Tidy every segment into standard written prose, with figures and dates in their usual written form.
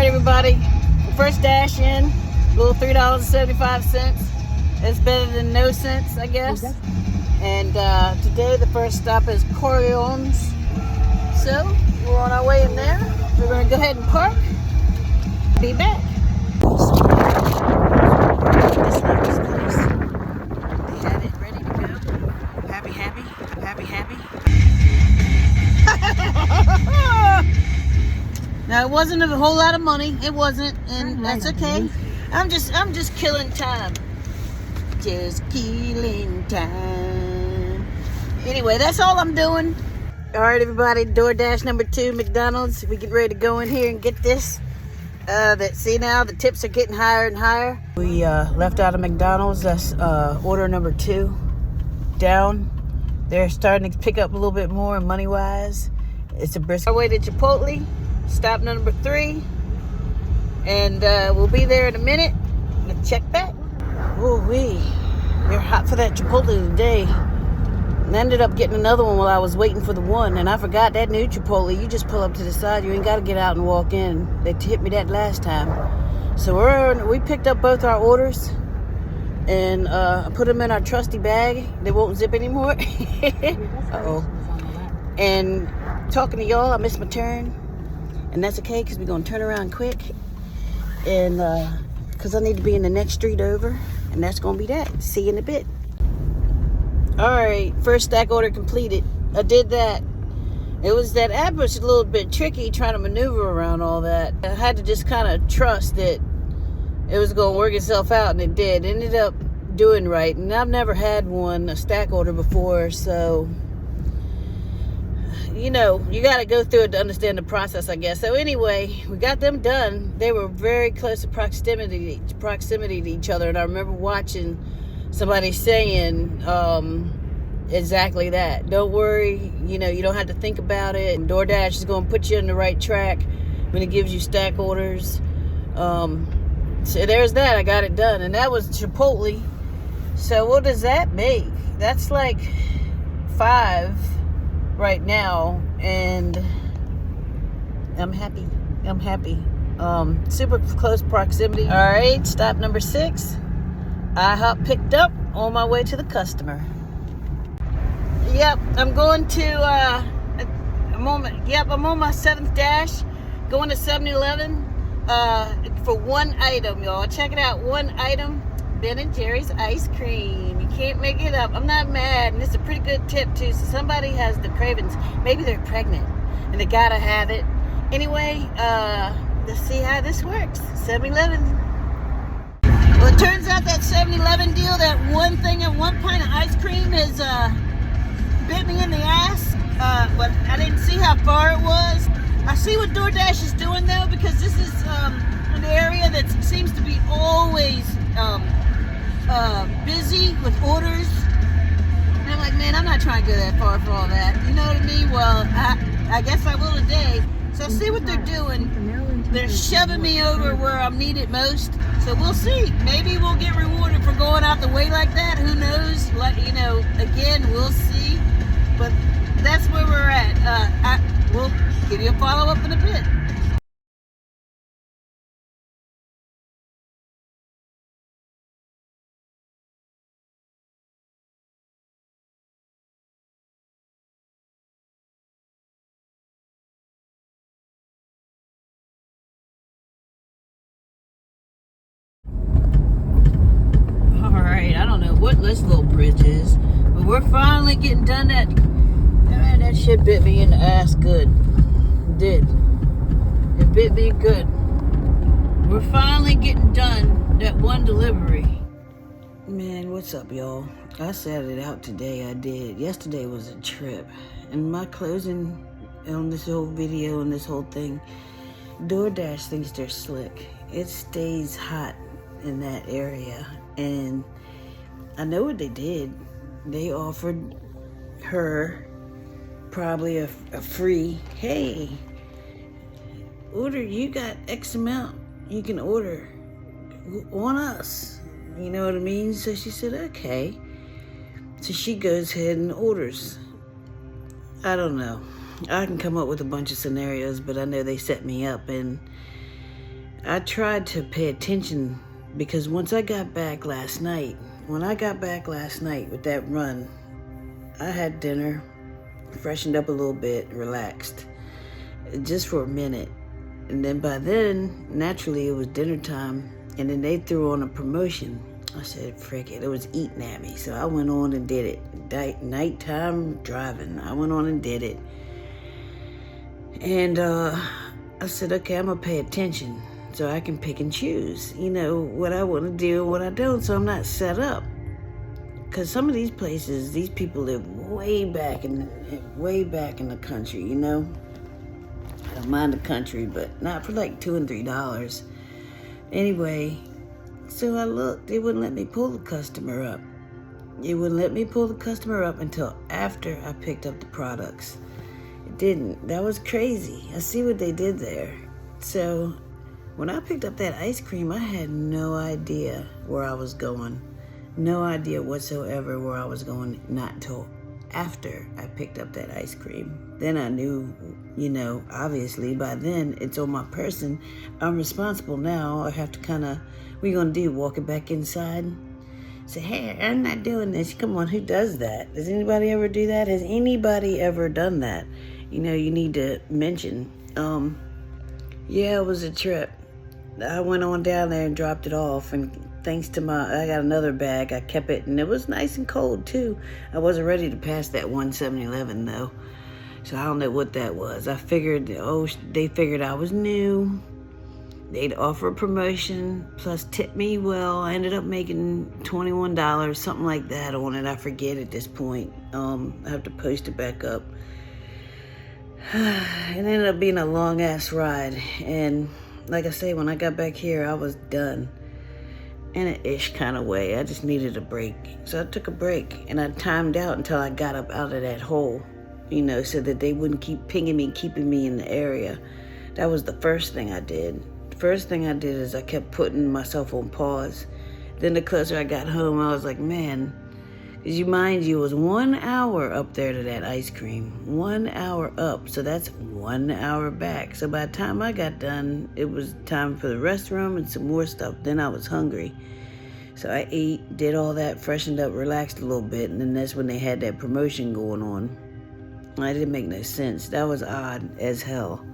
everybody. First dash in, a little $3.75. It's better than no cents, I guess. And today the first stop is Corleone's. So we're on our way in there. We're going to go ahead and park. Be back. This place. They had it ready to go. Happy, happy, happy, happy. Now it wasn't a whole lot of money. It wasn't, and that's okay. I'm just killing time. Just killing time. Anyway, that's all I'm doing. All right, everybody. DoorDash number 2, McDonald's. We get ready to go in here and get this. See now the tips are getting higher and higher. We left out of McDonald's. That's order number 2 down. They're starting to pick up a little bit more money wise. It's a brisk. Our way to Chipotle. Stop number 3, and we'll be there in a minute. Let's check back. Oh wee, you're hot for that Chipotle today. And I ended up getting another one while I was waiting for the one, and I forgot that new Chipotle. You just pull up to the side. You ain't got to get out and walk in. They hit me that last time. So we picked up both our orders, and I put them in our trusty bag. They won't zip anymore. Uh-oh. And talking to y'all, I missed my turn. And that's okay, because we're going to turn around quick. And because I need to be in the next street over. And that's going to be that. See you in a bit. Alright, first stack order completed. I did that. It was that app was a little bit tricky trying to maneuver around all that. I had to just kind of trust that it was going to work itself out. And it did. It ended up doing right. And I've never had a stack order before. So... you know, you got to go through it to understand the process, I guess. So anyway, we got them done. They were very close to proximity to each other. And I remember watching somebody saying exactly that. Don't worry, you know, you don't have to think about it. DoorDash is going to put you on the right track when it gives you stack orders. So there's that. I got it done. And that was Chipotle. So what does that make? That's like 5 right now, and I'm happy. Super close proximity. All right, stop number 6. IHOP picked up on my way to the customer. Yep, I'm going to I'm on my 7th dash, going to 7-Eleven for one item, y'all. Check it out, one item. Ben & Jerry's ice cream. You can't make it up. I'm not mad, and it's a pretty good tip too. So somebody has the cravings. Maybe they're pregnant and they gotta have it. Anyway, let's see how this works. 7-Eleven. Well, it turns out that 7-Eleven deal, that one thing and one pint of ice cream, has bit me in the ass. But I didn't see how far it was. I see what DoorDash is doing though, because this is an area that seems to be always busy with orders. And I'm like, man, I'm not trying to go that far for all that. You know what I mean? Well, I guess I will today. So I see what they're doing. They're shoving me over where I'm needed most. So we'll see. Maybe we'll get rewarded for going out the way like that. Who knows? Like, you know, again, we'll see. But that's where we're at. We'll give you a follow-up in a bit. I don't know what this little bridge is, but we're finally getting done. That shit bit me in the ass good. It did. It bit me good. We're finally getting done that one delivery. Man, what's up, y'all? I sat it out today. I did. Yesterday was a trip. And my closing on this whole video and this whole thing, DoorDash thinks they're slick. It stays hot in that area. And I know what they did. They offered her probably a free, hey, order, you got X amount you can order on us. You know what I mean? So she said, okay. So she goes ahead and orders. I don't know. I can come up with a bunch of scenarios, but I know they set me up, and I tried to pay attention because once I got back last night, with that run, I had dinner, freshened up a little bit, relaxed, just for a minute. And then by then, naturally, it was dinner time, and then they threw on a promotion. I said, frick it, it was eating at me. So I went on and did it. Nighttime driving, I went on and did it. And I said, okay, I'm gonna pay attention so I can pick and choose, what I want to do and what I don't, so I'm not set up. Because some of these places, these people live way back in the country, I don't mind the country, but not for like $2 and $3. Anyway, so I looked, it wouldn't let me pull the customer up. It wouldn't let me pull the customer up until after I picked up the products. It didn't. That was crazy. I see what they did there. So when I picked up that ice cream, I had no idea where I was going. No idea whatsoever where I was going, not till after I picked up that ice cream. Then I knew, obviously by then it's on my person. I'm responsible now. I have to what you gonna do, walk it back inside? Say, hey, I'm not doing this. Come on, who does that? Does anybody ever do that? Has anybody ever done that? You need to mention. Yeah, it was a trip. I went on down there and dropped it off, and thanks to I got another bag, I kept it, and it was nice and cold too. I wasn't ready to pass that one 7-Eleven though, so I don't know what that was. I figured, they figured I was new. They'd offer a promotion, plus tip me well. I ended up making $21, something like that on it. I forget at this point. I have to post it back up. It ended up being a long-ass ride, and like I say, when I got back here, I was done. In an ish kind of way. I just needed a break. So I took a break, and I timed out until I got up out of that hole, so that they wouldn't keep pinging me, keeping me in the area. That was the first thing I did. The first thing I did is I kept putting myself on pause. Then the closer I got home, I was like, man, because it was 1 hour up there to that ice cream. 1 hour up, so that's 1 hour back. So by the time I got done, it was time for the restroom and some more stuff. Then I was hungry. So I ate, did all that, freshened up, relaxed a little bit, and then that's when they had that promotion going on. It didn't make no sense. That was odd as hell.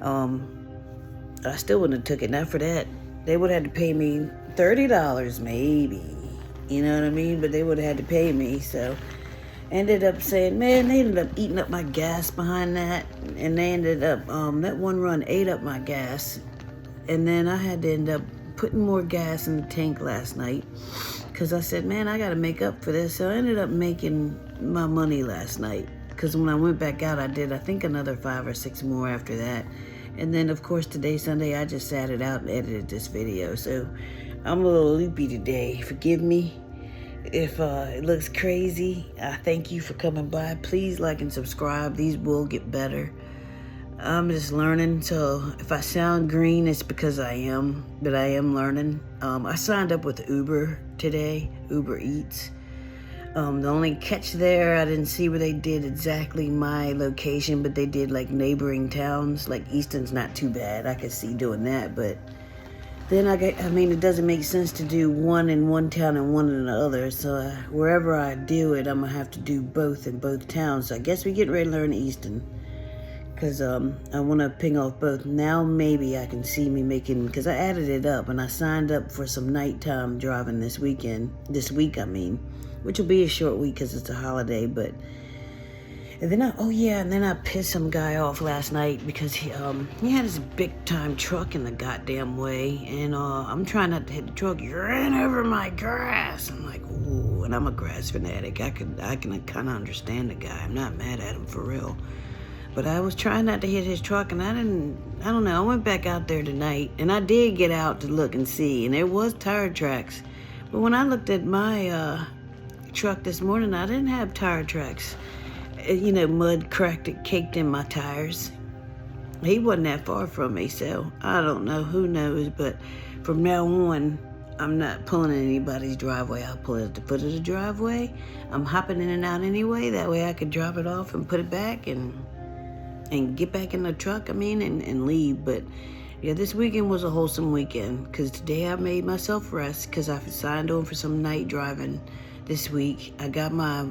I still wouldn't have took it, not for that. They would have had to pay me $30 maybe. You know what I mean? But they would have had to pay me, so ended up saying, man, they ended up eating up my gas behind that, and they ended up, that one run ate up my gas, and then I had to end up putting more gas in the tank last night, because I said, man, I got to make up for this, so I ended up making my money last night, because when I went back out, I did, I think, another 5 or 6 more after that, and then, of course, today, Sunday, I just sat it out and edited this video, so I'm a little loopy today. Forgive me if it looks crazy. I thank you for coming by. Please like and subscribe. These will get better. I'm just learning, so if I sound green, it's because I am, but I am learning. I signed up with Uber today, Uber Eats. The only catch there, I didn't see where they did exactly my location, but they did like neighboring towns. Like Easton's not too bad. I could see doing that, but then it doesn't make sense to do one in one town and one in the other. So wherever I do it, I'm gonna have to do both in both towns. So I guess we get ready to learn Easton, because I want to ping off both. Now maybe I can see me making, because I added it up and I signed up for some nighttime driving this week, which will be a short week because it's a holiday. But and then I pissed some guy off last night because he had this big time truck in the goddamn way, and I'm trying not to hit the truck. He ran over my grass. I'm like, ooh, and I'm a grass fanatic. I can kind of understand the guy. I'm not mad at him for real. But I was trying not to hit his truck, and I don't know, I went back out there tonight, and I did get out to look and see, and there was tire tracks. But when I looked at my truck this morning, I didn't have tire tracks. Mud caked in my tires. He wasn't that far from me, so I don't know, who knows, but from now on, I'm not pulling in anybody's driveway. I'll pull it at the foot of the driveway. I'm hopping in and out anyway, that way I could drop it off and put it back and get back in the truck, and leave. But Yeah, this weekend was a wholesome weekend because today I made myself rest because I signed on for some night driving this week. I got my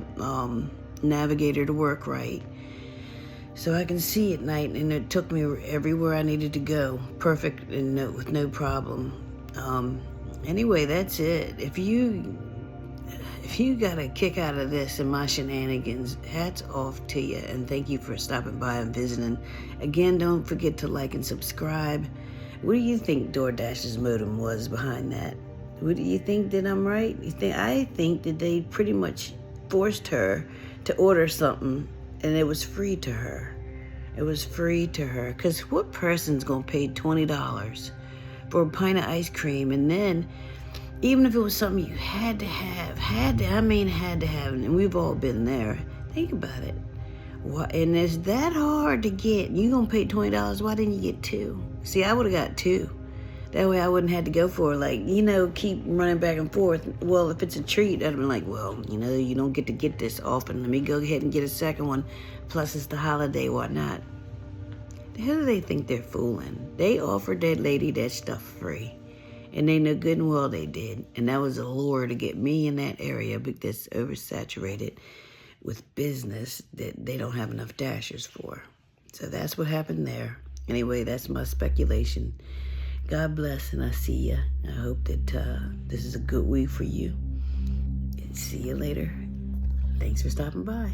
navigator to work right so I can see at night, and it took me everywhere I needed to go. Perfect and with no problem. Anyway, that's it. If you got a kick out of this and my shenanigans, hats off to you, and thank you for stopping by and visiting. Again, don't forget to like and subscribe. What do you think DoorDash's motive was behind that? What do you think that I'm right? I think that they pretty much forced her to order something, and it was free to her. It was free to her, because what person's gonna pay $20 for a pint of ice cream, and then even if it was something you had to have, and we've all been there. Think about it. And it's that hard to get. You gonna pay $20, why didn't you get 2? See, I would've got 2. That way I wouldn't have to go for keep running back and forth. Well, if it's a treat, I'd have been like, well, you don't get to get this often. Let me go ahead and get a second one. Plus it's the holiday, whatnot. Who do they think they're fooling? They offered that lady that stuff free. And they know good and well they did. And that was a lure to get me in that area that's oversaturated with business that they don't have enough dashers for. So that's what happened there. Anyway, that's my speculation. God bless, and I see ya. I hope that this is a good week for you. And see you later. Thanks for stopping by.